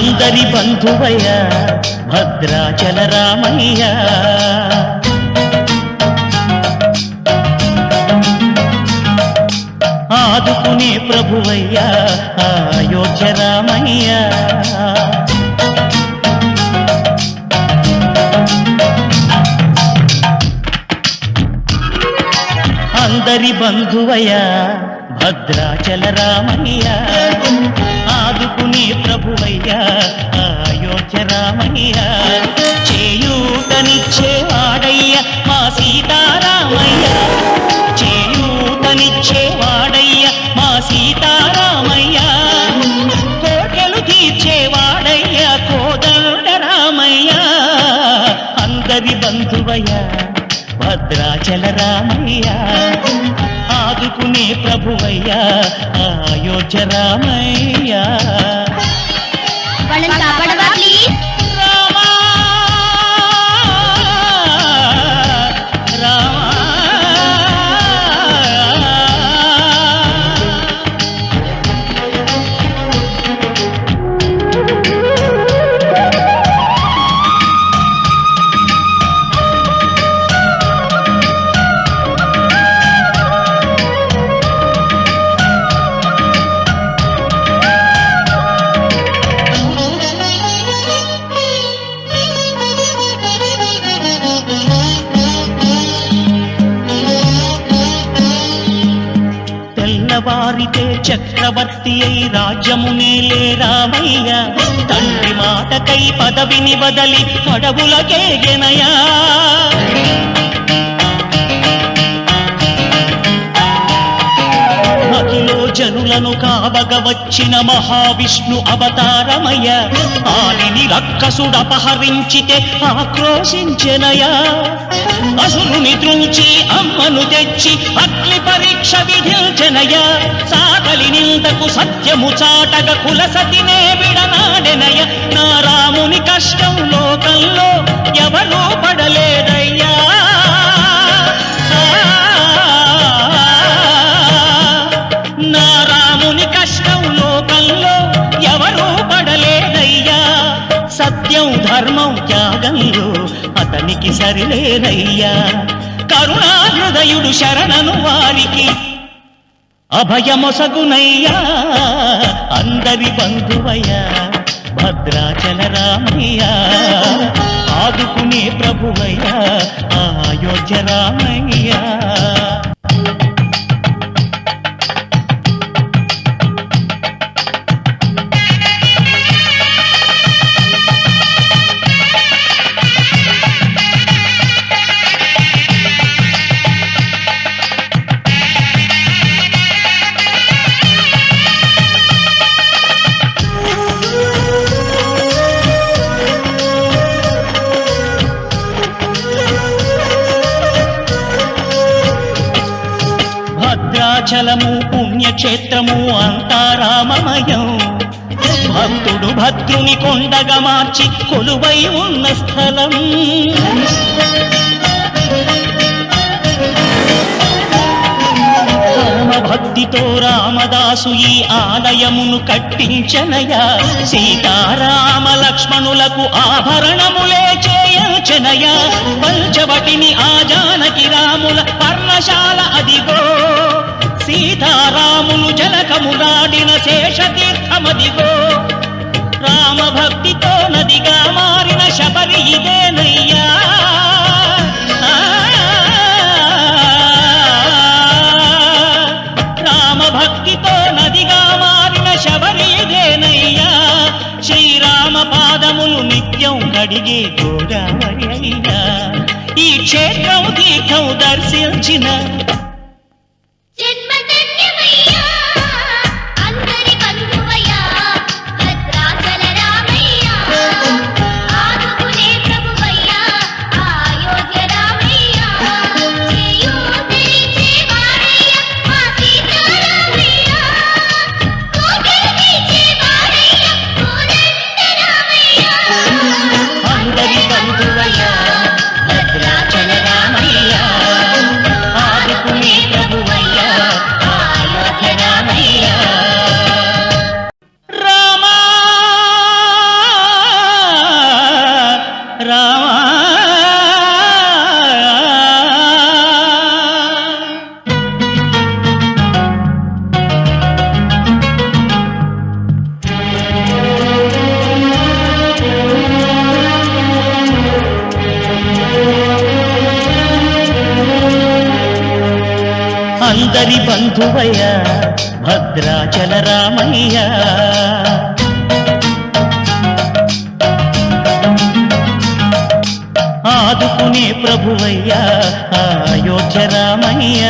అందరి బంధువయ్య భద్రాచల రామయ్య, ఆదుకునే ప్రభువయ్య అయోధ్య రామయ్య. అందరి బంధువయ్య భద్రాచల రామయ్య, ఆదుకునే ప్రభువయ్య అయోధ్య రామయ్య. చేయూతనిచ్చేవాడయ్య మా సీతారామయ్య, చేయూతనిచ్చేవాడయ్య మా సీతారామయ్య. కోటలు తీర్చేవాడయ్య కోదండ రామయ్య, అందరి బంధువయ్య భద్రాచల రామయ్య, ఆదుకునే ప్రభువయ్య అయోధ్య రామయ్య. వారితే చక్రవర్తి అయి రాజ్యమునేలే రామయ్య, తండ్రి మాటకై పదవిని బదలి అడవులకేగెనయా. మహిలో జనులను కావగ వచ్చిన మహావిష్ణు అవతారమయ్య, ఆలిని రక్కసుడపహరించితే ఆక్రోశించెనయా. అసురుని త్రుంచి అమ్మను తెచ్చి అగ్ని పరీక్ష విధించెనయ, సాగలి నిందకు సత్యము చాటగ కులసతినే విడనాడెనయ. నా రాముని కష్టం లోకంలో ఎవరూ పడలేదయ్యా, నా రాముని కష్టం లోకంలో ఎవరూ పడలేదయ్యా. సత్యం ధర్మం త్యాగంలో అతనికి సరిలేదయ్యా. కరుణాహృదయుడు శరణను వారికి అభయమొసగునయ్యా. అందరి బంధువయ్య భద్రాచల రామయ్య, ఆదుకునే ప్రభువయ్య అయోధ్య రామయ్య. భద్రాచలము పుణ్యక్షేత్రము అంతా రామమయం, భక్తుడు భద్రుని కొండగా మార్చి కొలువై ఉన్న స్థలం. భక్తితో రామదాసు ఈ ఆలయమును కట్టించనయా. సీతారామ లక్ష్మణులకు ఆభరణములే చేయించనయా. పంచవటిని ఆ జానకి రాముల పర్ణశాల అదిగో, సీతారాములు జనకములాడిన శేషతీర్థమదిగో. రామభక్తితో నదిగా మారిన శబరి ఇదేనయ్యా. రామభక్తితో నదిగా మారిన శబరి ఇదేనయ్యా. శ్రీరామ పాదములు నిత్యం కడిగే గోదావరి అయ్యా. ఈ క్షేత్రం తీర్థం దర్శించిన రామా అందరి బంధువయ్య భద్రాచల రామయ్య ఆదుకునే ప్రభువయ్య అయోధ్య రామయ్య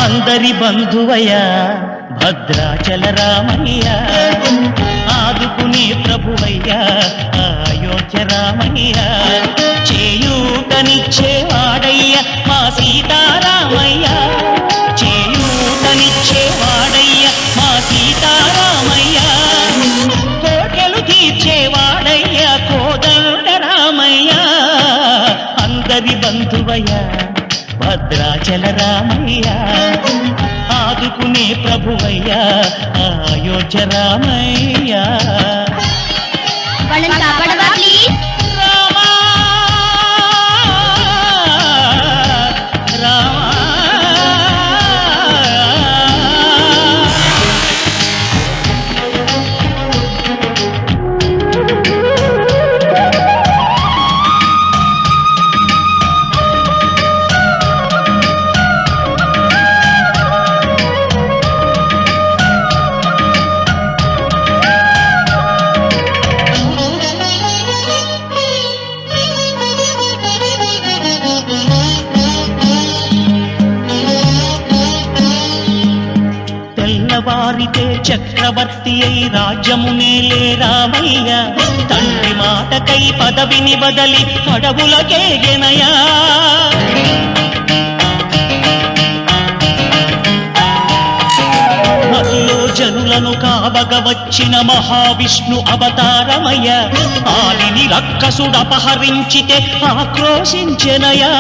అందరి బంధువయ్య భద్రాచల రామయ్య ఆదుకునే ప్రభువయ్య అయోధ్య రామయ్య చేయూతనిచ్చేవాడయ్య మా సీతారామయ్య చేయూతనిచ్చేవాడయ్య మా సీతారామయ్య కోటెలు తీర్చేవాడయ్య కోదండ రామయ్య అందరి బంధువయ్య భద్రాచల రామయ్య ఆదుకునే ప్రభువయ్య అయోధ్య రామయ్య వాళ్ళని కాపాడవా ప్లీజ్ రామా రామా తెల్లవారితే చక్రవర్తి అయి రాజ్యమునేలే రామయ్య తండ్రి మాటకై పదవిని బదలి అడవులకేగెనయా మదిలో జనులను కావగ వచ్చిన మహావిష్ణు అవతారమయ్య ఆలిని రక్కసుడు అపహరించితే ఆక్రోశించెనయా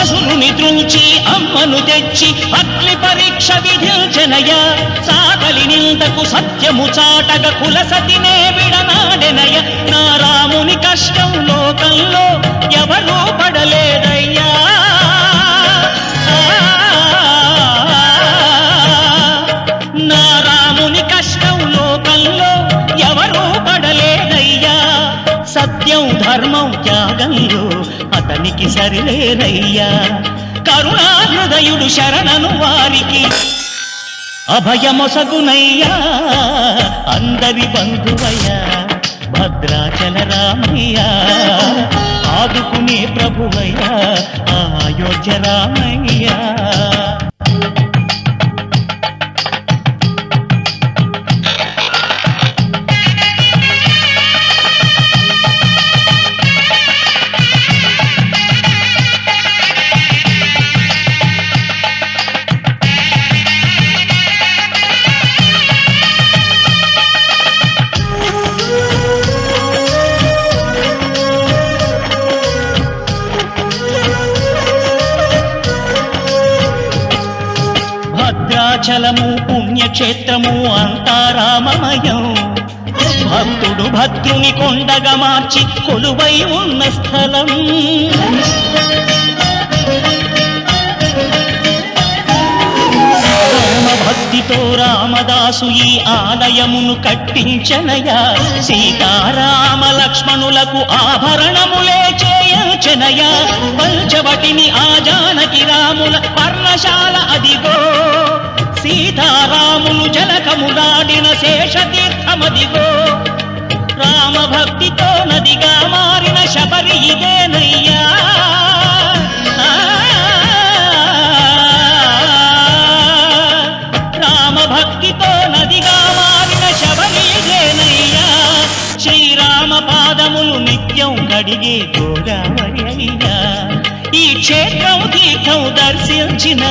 అసురుని ద్రుంచి అమ్మను తెచ్చి అగ్ని పరీక్ష విధించెనయ సాగలి నిందకు సత్యము చాటగ కులసతినే విడనాడెనయ నా రాముని కష్టం లోకంలో ఎవరూ పడలేదయ్యా నా రాముని కష్టం లోకంలో ఎవరూ పడలేదయ్యా సత్యం ధర్మం త్యాగంలో అతనికి సరిలేరయ్యా కరుణా హృదయుడు శరణను వారికి అభయమొసగునయ్యా అందరి బంధువయ్య భద్రాచల రామయ్య ఆదుకునే ప్రభువయ్య అయోధ్య రామయ్య భద్రాచలము పుణ్యక్షేత్రము అంతా రామమయం భక్తుడు భద్రుని కొండగా మార్చి కొలువై ఉన్న స్థలం భక్తితో రామదాసు ఈ ఆలయమును కట్టించనయా సీతారామ లక్ష్మణులకు ఆభరణములే చేయించనయా పంచవటిని ఆ జానకి రాముల పర్ణశాల అదిగో సీతారాములు జలకములాడిన శేషతీర్థమదిగో రామ భక్తితో నదిగా మారిన శబరి ఇదేనయ్యా భక్తితో నదిగా మారిన శబరి ఇదేనయ్యా శ్రీరామ పాదములు నిత్యం కడిగే గోదావరి అయ్యా ఈ క్షేత్రం తీర్థం దర్శించిన